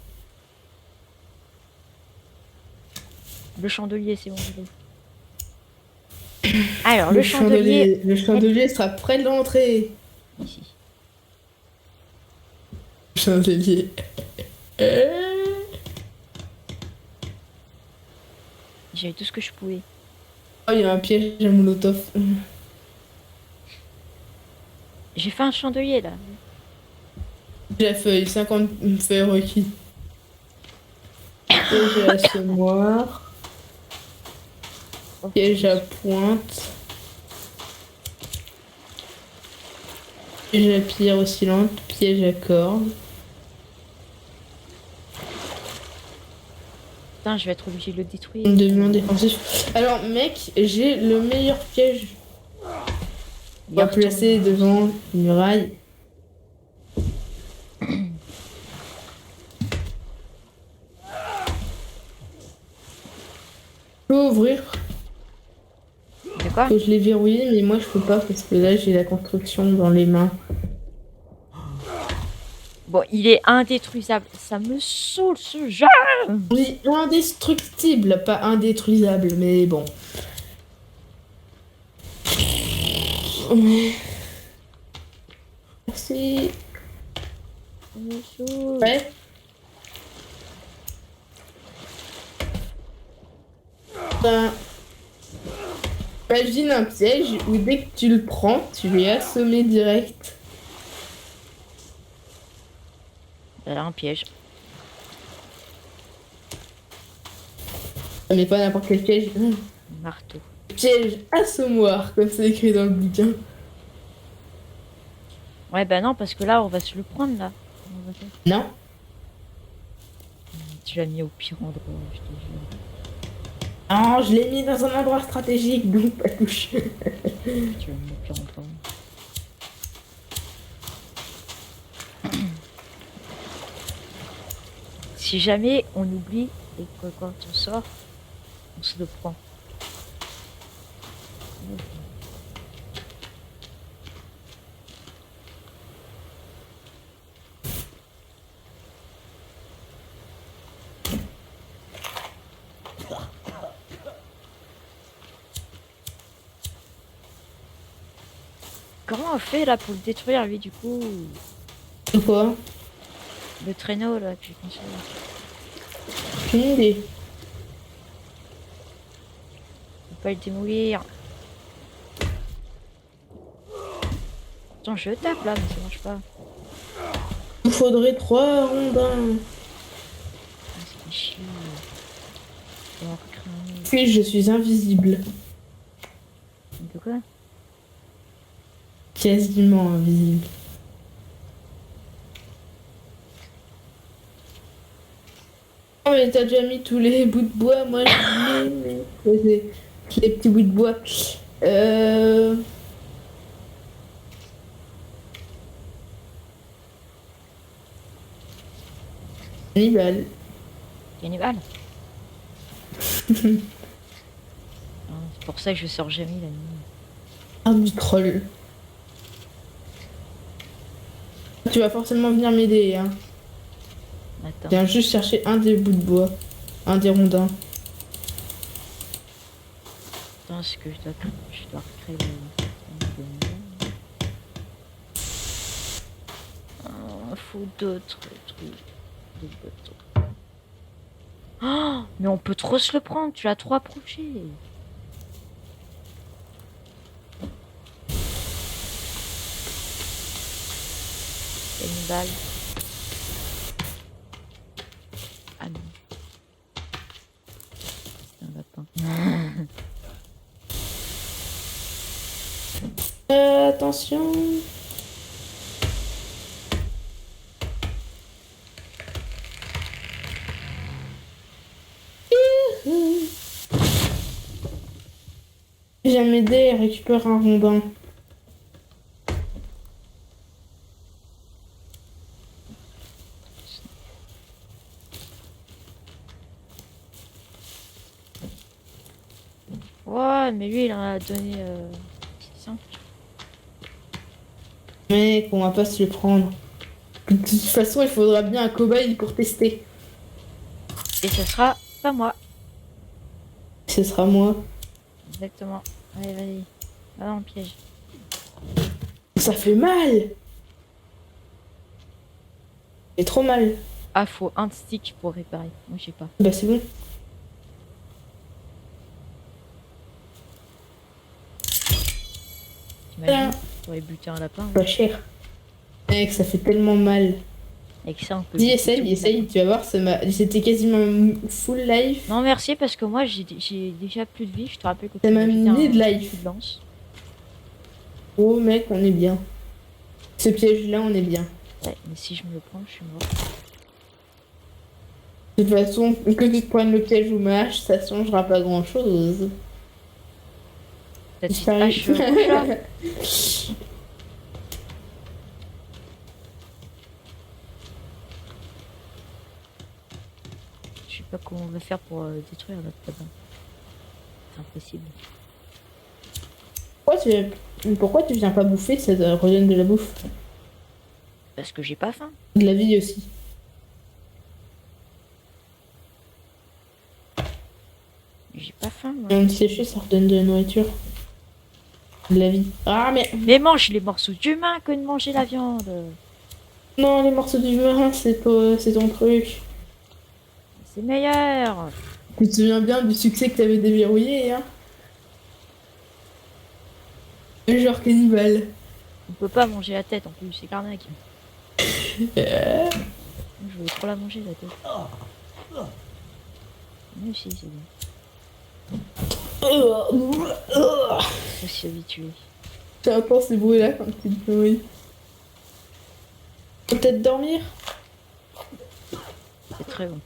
Speaker 4: Le chandelier, c'est bon. Je l'ai. Alors, le chandelier.
Speaker 3: Le chandelier sera près de l'entrée.
Speaker 4: Ici.
Speaker 3: Chandelier.
Speaker 4: J'avais tout ce que je pouvais.
Speaker 3: Oh, il y a un piège à Molotov.
Speaker 4: J'ai fait un chandelier là.
Speaker 3: J'ai la feuille, 50 feuilles requis. Piège à semoir. Piège à pointe. Piège à pierre oscillante. Piège à corde.
Speaker 4: Putain, je vais être obligé de le détruire.
Speaker 3: Demi défensif. Alors, mec, j'ai le meilleur piège. On va placer devant une muraille. Je peux ouvrir.
Speaker 4: De quoi?
Speaker 3: Faut que je l'ai verrouillé, mais moi je peux pas parce que là j'ai la construction dans les mains.
Speaker 4: Bon, il est indétruisable. Ça me saoule ce jeu.
Speaker 3: Oui, indestructible, pas indétruisable, mais bon. Merci.
Speaker 4: Ça me saoule.
Speaker 3: Ouais. Ben, imagine un piège où dès que tu le prends, tu es assommé direct.
Speaker 4: Voilà, un piège.
Speaker 3: Mais pas n'importe quel piège.
Speaker 4: Marteau.
Speaker 3: Piège assommoir, comme c'est écrit dans le bouquin.
Speaker 4: Ouais, bah non, parce que là, on va se le prendre là. Comment on va faire?
Speaker 3: Non.
Speaker 4: Tu l'as mis au pire endroit, je te jure.
Speaker 3: Non, je l'ai mis dans un endroit stratégique, donc pas touche.
Speaker 4: Tu l'as mis au pire endroit. Si jamais on oublie et que quand on sort, on se le prend. Comment on fait là pour le détruire lui du coup?
Speaker 3: Quoi?
Speaker 4: Le traîneau là que j'ai construit.
Speaker 3: Aucune idée.
Speaker 4: On peut pas le démolir. Attends, je tape là, mais ça marche pas.
Speaker 3: Il faudrait 3 rondins.
Speaker 4: Ah, ça fait chier. Faut en recréer.
Speaker 3: Puis je suis invisible.
Speaker 4: De quoi?
Speaker 3: Quasiment invisible. Oh mais t'as déjà mis tous les bouts de bois, moi je mets les petits bouts de bois. Cannibale.
Speaker 4: Cannibale. C'est pour ça que je sors jamais la nuit.
Speaker 3: Un microll. Tu vas forcément venir m'aider, hein.
Speaker 4: Attends.
Speaker 3: Viens juste chercher un des bouts de bois. Un des rondins.
Speaker 4: Attends, est-ce que je dois recréer le... faut d'autres trucs. Oh, mais on peut trop se le prendre, tu l'as trop approché. Une balle. Ah non. C'est un lapin.
Speaker 3: Attention. Viens m'aider et récupère un rondin.
Speaker 4: Ouais, mais lui il en a donné 5.
Speaker 3: Mec, on va pas se le prendre. De toute façon, il faudra bien un cobaye pour tester.
Speaker 4: Et ce sera pas moi.
Speaker 3: Ce sera moi.
Speaker 4: Exactement. Allez, vas-y. Va dans le piège.
Speaker 3: Ça fait mal. C'est trop mal.
Speaker 4: Ah, faut un stick pour réparer. Moi, je sais pas.
Speaker 3: Bah c'est bon.
Speaker 4: T'imagines? T'aurais buté un lapin.
Speaker 3: Pas cher. Mec, ça fait tellement mal.
Speaker 4: Avec ça, on peut.
Speaker 3: Dis,
Speaker 4: buter tous les
Speaker 3: essaye,
Speaker 4: lapins.
Speaker 3: tu vas voir, c'était quasiment full life.
Speaker 4: Non, merci, parce que moi, j'ai déjà plus de vie. Je te rappelle que
Speaker 3: Ça
Speaker 4: tu
Speaker 3: m'a
Speaker 4: m'as
Speaker 3: mis
Speaker 4: jeté
Speaker 3: de
Speaker 4: un
Speaker 3: life.
Speaker 4: coup de lance.
Speaker 3: Oh mec, on est bien. Ce piège-là, on est bien.
Speaker 4: Ouais, mais si je me le prends, je suis mort.
Speaker 3: De toute façon, que tu te prennes le piège ou ma hache, ça changera pas grand-chose.
Speaker 4: Ta petite
Speaker 3: Ça
Speaker 4: hache
Speaker 3: arrive.
Speaker 4: rouge, là. Je sais pas comment on va faire pour détruire notre lapin. C'est impossible.
Speaker 3: Pourquoi tu viens pas bouffer, ça te redonne de la bouffe.
Speaker 4: Parce que j'ai pas faim.
Speaker 3: De la vie aussi.
Speaker 4: J'ai pas faim, moi.
Speaker 3: Un séché, ça redonne de la nourriture. De la vie. Ah mais
Speaker 4: Mais mange les morceaux d'humain que de manger la viande.
Speaker 3: non, les morceaux du marin, c'est ton truc.
Speaker 4: C'est meilleur.
Speaker 3: Tu te souviens bien du succès que t'avais déverrouillé, hein? Genre cannibale.
Speaker 4: On peut pas manger la tête en plus, c'est carnac. Je voulais trop la manger la tête. Mais si, c'est bon. Je suis habitué.
Speaker 3: J'entends ces bruits-là quand tu te nourris. Peut-être dormir?
Speaker 4: C'est très bon.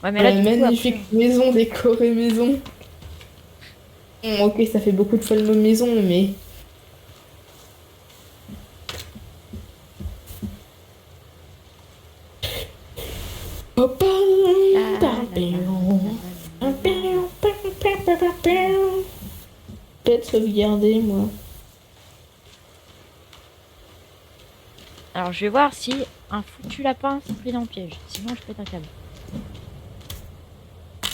Speaker 4: Ouais, mais là,
Speaker 3: La
Speaker 4: du coup,
Speaker 3: magnifique
Speaker 4: après-
Speaker 3: maison décorée maison. Ok, ça fait beaucoup de fois le mot maison, mais... Peut-être sauvegarder, moi.
Speaker 4: Alors, je vais voir si un foutu lapin s'est pris dans le piège. Sinon, je pète un câble. Je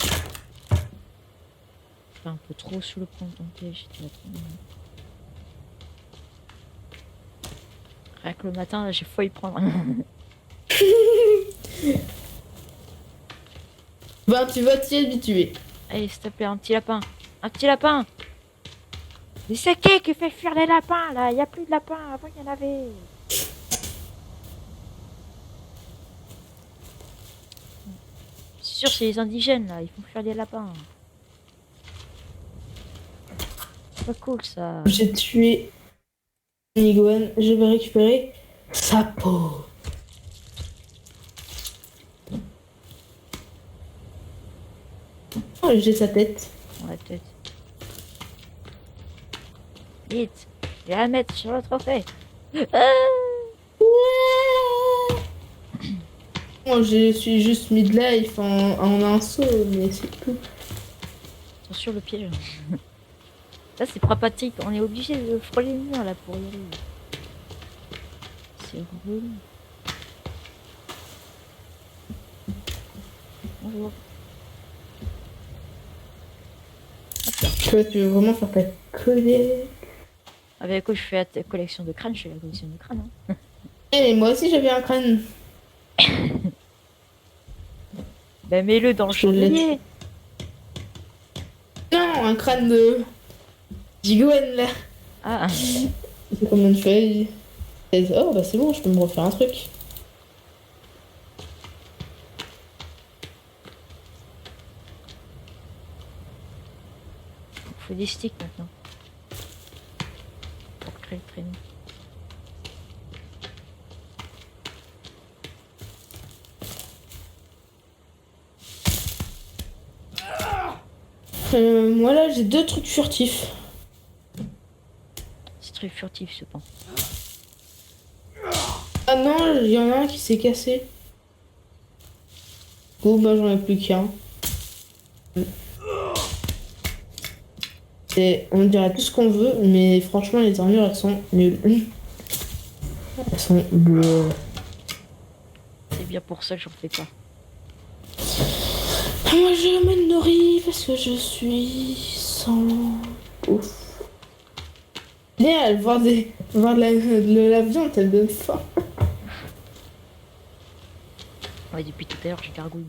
Speaker 4: fais un peu trop sous le pont de ton piège. Tu vas trop mal. Rien que le matin, là, j'ai failli prendre.
Speaker 3: Ben, tu vas t'y habituer.
Speaker 4: Allez, s'il te plaît, un petit lapin. Un petit lapin. Mais c'est qui fait fuir les lapins, là? Il n'y a plus de lapins. Avant, il y en avait. C'est sûr, c'est les indigènes, là. Ils font fuir les lapins. C'est pas cool, ça.
Speaker 3: J'ai tué une iguane. Je vais récupérer sa peau. Oh, j'ai sa tête.
Speaker 4: Dans la tête. Vite. Je vais la mettre sur le trophée. Ah
Speaker 3: Ouais. Moi, je suis juste midlife en un saut, mais c'est tout.
Speaker 4: Attention le piège. Là c'est pas pratique, on est obligé de frôler le mur là pour y aller. C'est relou. Bonjour.
Speaker 3: Tu vois, tu veux vraiment faire ta colère.
Speaker 4: Avec quoi je fais la collection de crânes, je fais la collection de crânes. Hein.
Speaker 3: Et moi aussi, j'avais un crâne.
Speaker 4: Ben mets-le dans le
Speaker 3: Je l'ai.
Speaker 4: chandelier.
Speaker 3: Non, un crâne de Gwen, là.
Speaker 4: Ah,
Speaker 3: C'est combien de feuilles? 16. Oh, bah c'est bon, je peux me refaire un truc.
Speaker 4: il faut des sticks maintenant. Pour créer le traîneau.
Speaker 3: Moi, là, j'ai 2 trucs furtifs.
Speaker 4: C'est très furtif ce pan.
Speaker 3: Ah non, il y en a un qui s'est cassé. Oh, bah j'en ai plus qu'un. Et on dirait tout ce qu'on veut, mais franchement, les armures, elles sont nulles. Elles sont bleues.
Speaker 4: C'est bien pour ça que j'en fais pas.
Speaker 3: Moi, je me nourris parce que je suis sans... Ouf. Bien, elle voir de la viande, elle donne faim.
Speaker 4: Ouais, depuis tout à l'heure, je gargouille.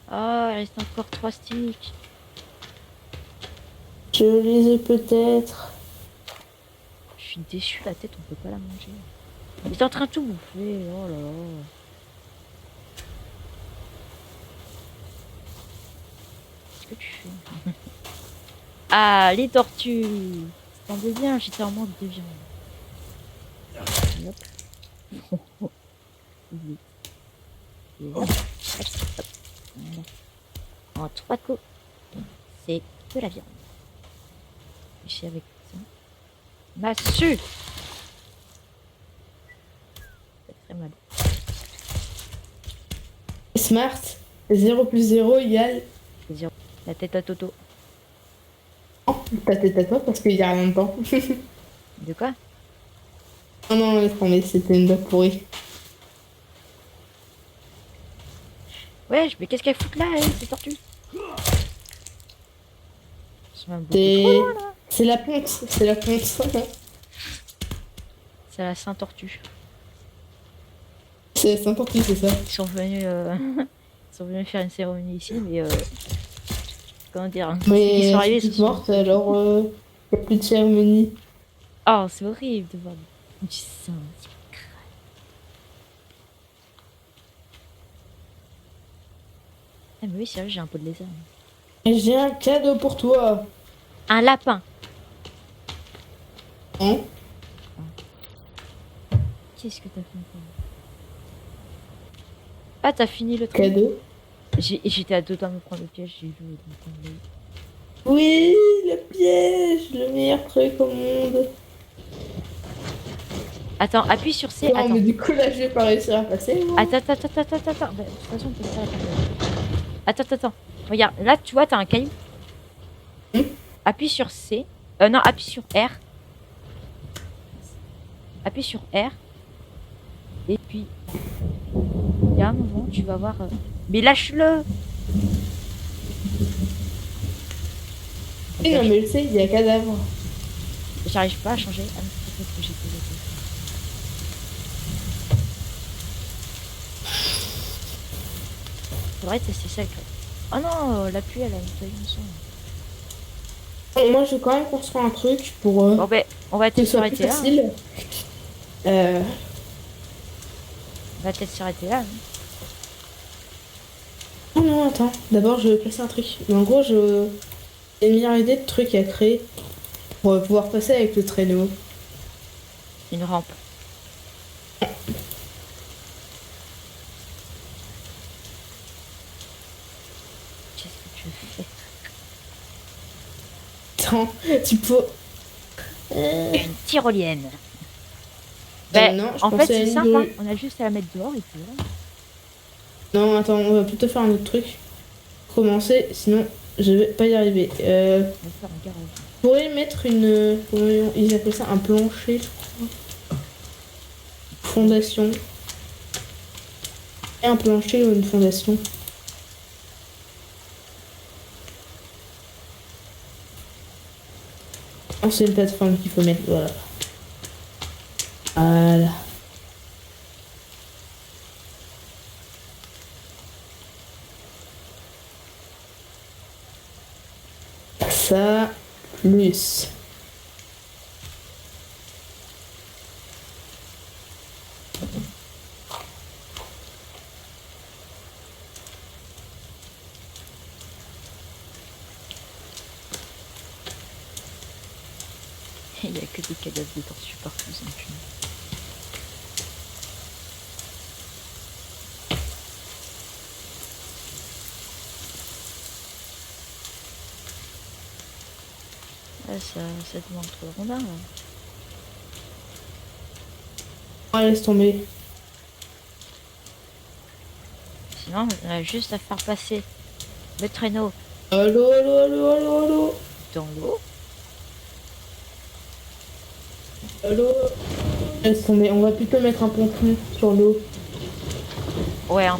Speaker 4: Ah, il reste encore 3 sticks.
Speaker 3: Je les ai peut-être.
Speaker 4: Je suis déçu, la tête, on peut pas la manger. Il est en train de tout bouffer. Oh là là. Qu'est-ce que tu fais? Ah, les tortues. Ça tombe bien, j'étais en manque de viande. Hop. Oui. Et hop. Hop. Voilà. En 3 coups, c'est de la viande. J'ai avec ça. Massue. Ça fait mal.
Speaker 3: Smart. 0 plus 0 égale...
Speaker 4: C'est zéro. La tête à Toto.
Speaker 3: Ta tête à toi parce qu'il y a rien dedans.
Speaker 4: De quoi?
Speaker 3: Oh non, laisse tomber, c'était une blague pourrie.
Speaker 4: Ouais, mais qu'est-ce qu'elle fout là, ces tortues?
Speaker 3: C'est... C'est la ponte, c'est la ponte.
Speaker 4: C'est la Saint-Tortue.
Speaker 3: C'est important, c'est ça.
Speaker 4: Ils sont venus, ils sont venus faire une cérémonie ici, mais comment dire?
Speaker 3: Mais
Speaker 4: Ils sont arrivés,
Speaker 3: si
Speaker 4: ils
Speaker 3: tu
Speaker 4: se
Speaker 3: es
Speaker 4: sont...
Speaker 3: morte, alors y a plus de cérémonie.
Speaker 4: Oh, c'est horrible de voir du sang. Ah mais oui, sérieux, j'ai un pot de lézard.
Speaker 3: Et j'ai un cadeau pour toi.
Speaker 4: Un lapin.
Speaker 3: Hein?
Speaker 4: Qu'est-ce que t'as fait encore? Ah, t'as fini le truc?
Speaker 3: Cadeau?
Speaker 4: J'étais à deux doigts de me prendre le piège, j'ai vu le temps.
Speaker 3: Oui, le piège, le meilleur truc au monde.
Speaker 4: Attends, appuie sur C.
Speaker 3: Non,
Speaker 4: Attends.
Speaker 3: mais du coup, là, je vais pas réussir à passer. Moi.
Speaker 4: Attends. Bah, de toute façon, on peut pas attendre. Attends. Regarde, là, tu vois, t'as un caillou. Appuie sur C. Non, appuie sur R. Appuie sur R. Et puis, il y a un moment, tu vas voir... Mais lâche-le!
Speaker 3: Oui, non, mais je sais, il y a un cadavre.
Speaker 4: J'arrive pas à changer. Ah, mais peut-être que j'ai posé. Faudrait tester ça avec... Oh non, la pluie, elle a nettoyé mon son.
Speaker 3: Bon, moi, je vais quand même construire un truc pour
Speaker 4: Bon, ben, on va
Speaker 3: que
Speaker 4: peut-être
Speaker 3: ce soit plus
Speaker 4: s'arrêter là.
Speaker 3: facile.
Speaker 4: On va peut-être s'arrêter là. Hein.
Speaker 3: Non, non, attends. D'abord, je vais placer un truc. Mais en gros, j'ai une meilleure idée de truc à créer pour pouvoir passer avec le traîneau.
Speaker 4: Une rampe. Qu'est-ce que tu fais?
Speaker 3: Attends, tu peux...
Speaker 4: Il y a une tyrolienne. Ben,
Speaker 3: non, je
Speaker 4: en fait,
Speaker 3: pensais à
Speaker 4: c'est
Speaker 3: une
Speaker 4: simple. Hein.
Speaker 3: grue.
Speaker 4: On a juste à la mettre dehors et puis voilà.
Speaker 3: Non, attends, on va plutôt faire un autre truc. Commencer, sinon je vais pas y arriver.
Speaker 4: On va faire un garage.
Speaker 3: Je pourrais mettre une... comment ils appellent ça? Un plancher, je crois. Fondation. Et un plancher ou une fondation. Oh, c'est une plateforme qu'il faut mettre, voilà. Voilà. Ça, plus.
Speaker 4: Il y a que des cadavres de tortues partout, c'est un film. Ah, ça demande trop de rondins, là.
Speaker 3: Ah, laisse tomber.
Speaker 4: Sinon, on a juste à faire passer le traîneau
Speaker 3: Allô, allô, allô, allô, allô.
Speaker 4: dans l'eau.
Speaker 3: Allô. Laisse tomber, on va plutôt mettre un ponton sur l'eau.
Speaker 4: Ouais, hein.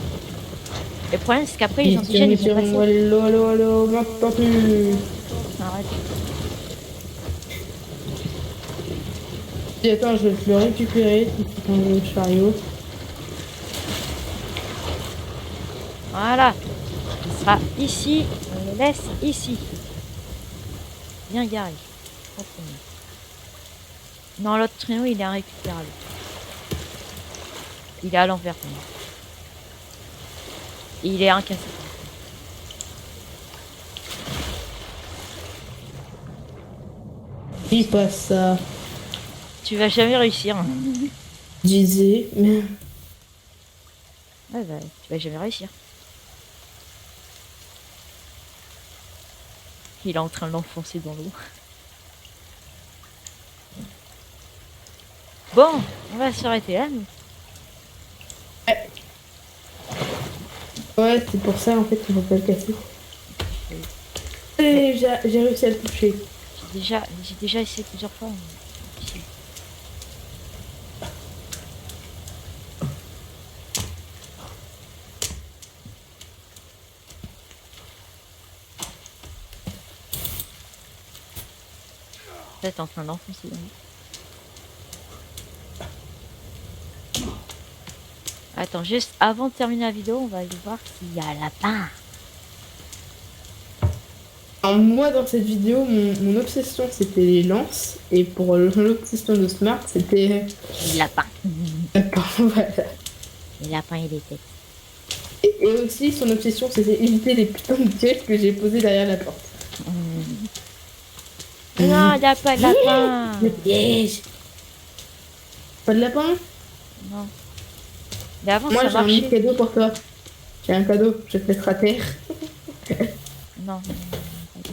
Speaker 4: Le problème, c'est qu'après, les indigènes, ils vont passer.
Speaker 3: Allô, allô, allô, maintenant plus.
Speaker 4: Arrête.
Speaker 3: Et attends, je vais te le récupérer dans le chariot.
Speaker 4: Voilà. Il sera ici. On le laisse ici. Bien garé. Proprement. Non, l'autre traîneau, il est irrécupérable. Il est à l'envers. quand même. Et il est incassable.
Speaker 3: Il passe ça.
Speaker 4: Tu vas jamais réussir. Hein.
Speaker 3: Disais, mais.
Speaker 4: Ouais, bah, tu vas jamais réussir. Il est en train de l'enfoncer dans l'eau. Bon, on va s'arrêter là, nous.
Speaker 3: Ouais, c'est pour ça en fait qu'il faut pas le casser. Et j'ai réussi à le toucher.
Speaker 4: J'ai déjà essayé plusieurs fois. Mais... si. Là, t'es en train d'enfoncer dans l'eau. Attends, juste avant de terminer la vidéo, on va aller voir s'il y a un lapin.
Speaker 3: Alors, moi dans cette vidéo, mon obsession c'était les lances. Et pour l'obsession de Smart, c'était.
Speaker 4: Les lapins.
Speaker 3: Voilà.
Speaker 4: Les lapins et les têtes.
Speaker 3: Et aussi son obsession c'était éviter les putains de pièges que j'ai posés derrière la porte.
Speaker 4: Non, il n'y a pas de lapin.
Speaker 3: Le piège. Pas de lapin?
Speaker 4: Non. Mais avant,
Speaker 3: Moi
Speaker 4: ça
Speaker 3: j'ai un
Speaker 4: marchait.
Speaker 3: petit cadeau pour toi. J'ai un cadeau, je vais te mettre à terre.
Speaker 4: Non. Ok.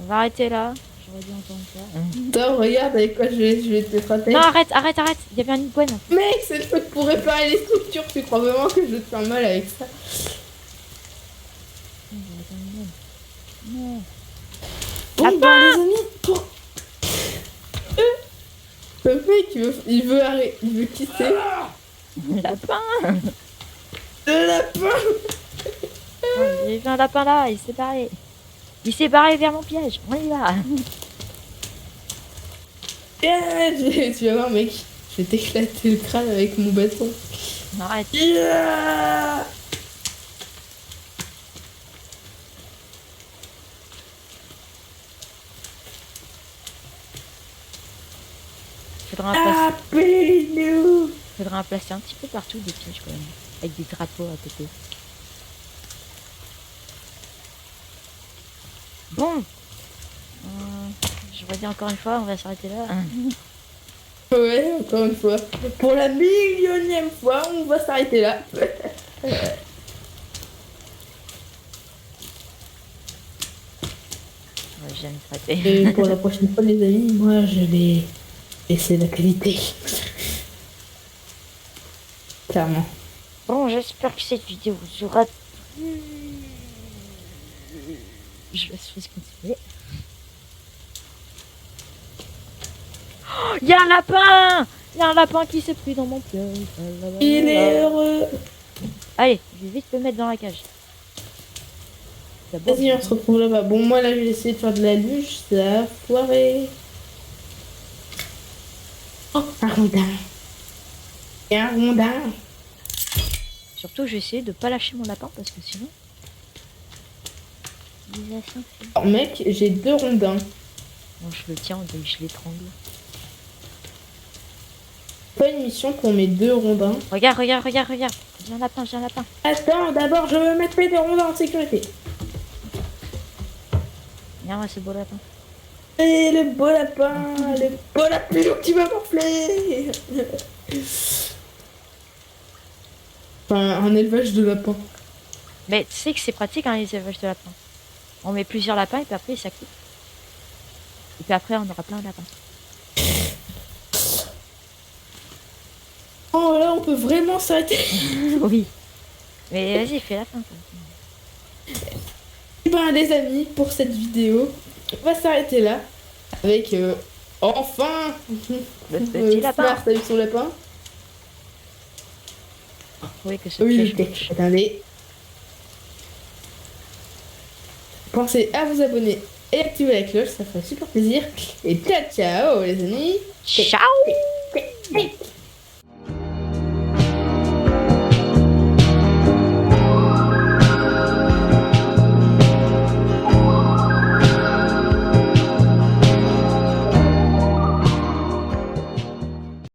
Speaker 4: On va arrêter là. J'aurais dû entendre ça.
Speaker 3: Toi, regarde avec quoi je vais te mettre à terre.
Speaker 4: Non, arrête. Il y avait un iguane.
Speaker 3: Mec, c'est le truc pour réparer les structures. Tu crois vraiment que je vais te faire mal avec ça?
Speaker 4: Non.
Speaker 3: Bon,
Speaker 4: Lapin
Speaker 3: bah, les amis, pour... Le mec, il veut arrêter, il veut quitter.
Speaker 4: Lapin.
Speaker 3: Le lapin.
Speaker 4: Il y avait un lapin là, il s'est barré. Il s'est barré vers mon piège. On y va.
Speaker 3: Yeah, tu vas voir, mec. Je vais t'éclater le crâne avec mon bâton.
Speaker 4: Arrête.
Speaker 3: Yeah.
Speaker 4: Faudra en placer un petit peu partout des pièges quand même. Avec des drapeaux à côté. Bon. Je redis encore une fois, on va s'arrêter là.
Speaker 3: Ouais, encore une fois. Pour la millionième fois, on va s'arrêter là.
Speaker 4: j'aime traiter.
Speaker 3: Et pour la prochaine fois, les amis, moi, je vais laisser la qualité. Clairement.
Speaker 4: Bon, j'espère que cette vidéo vous aura plu. Je laisse Freeze continuer. Oh, y a un lapin! Y a un lapin qui s'est pris dans mon piège.
Speaker 3: Il est heureux.
Speaker 4: Allez, je vais vite le mettre dans la cage. D'abord,
Speaker 3: Vas-y, on se retrouve là-bas. Bon, moi, là, je vais essayer de faire de la luge. Ça a foiré. Oh, un rondin. Et un rondin.
Speaker 4: surtout, je vais essayer de pas lâcher mon lapin parce que sinon. Il va s'enfuir.
Speaker 3: Alors, mec, j'ai 2 rondins.
Speaker 4: Bon, je le tiens et je l'étrangle.
Speaker 3: Pas une mission pour mes 2 rondins.
Speaker 4: Regarde, regarde, regarde, regarde. J'ai un lapin, j'ai un lapin.
Speaker 3: Attends, d'abord, je veux mettre mes 2 rondins en sécurité.
Speaker 4: Regarde-moi ce beau lapin.
Speaker 3: Et le beau lapin, tu m'as morflé. Enfin, un élevage de lapins.
Speaker 4: Mais tu sais que c'est pratique hein, les élevages de lapins. On met plusieurs lapins et puis après ça coupe. Et puis après on aura plein de lapins.
Speaker 3: Oh là, on peut vraiment s'arrêter.
Speaker 4: Oui. Mais vas-y, fais la fin. Quoi.
Speaker 3: Et ben les amis, pour cette vidéo, on va s'arrêter là. Avec enfin
Speaker 4: Le petit lapin.
Speaker 3: Smart avec son lapin.
Speaker 4: Oui, que ce
Speaker 3: Oui,
Speaker 4: piège
Speaker 3: le
Speaker 4: marche.
Speaker 3: Attendez. Pensez à vous abonner et activer la cloche, ça ferait super plaisir. Et ciao ciao les amis.
Speaker 4: Ciao.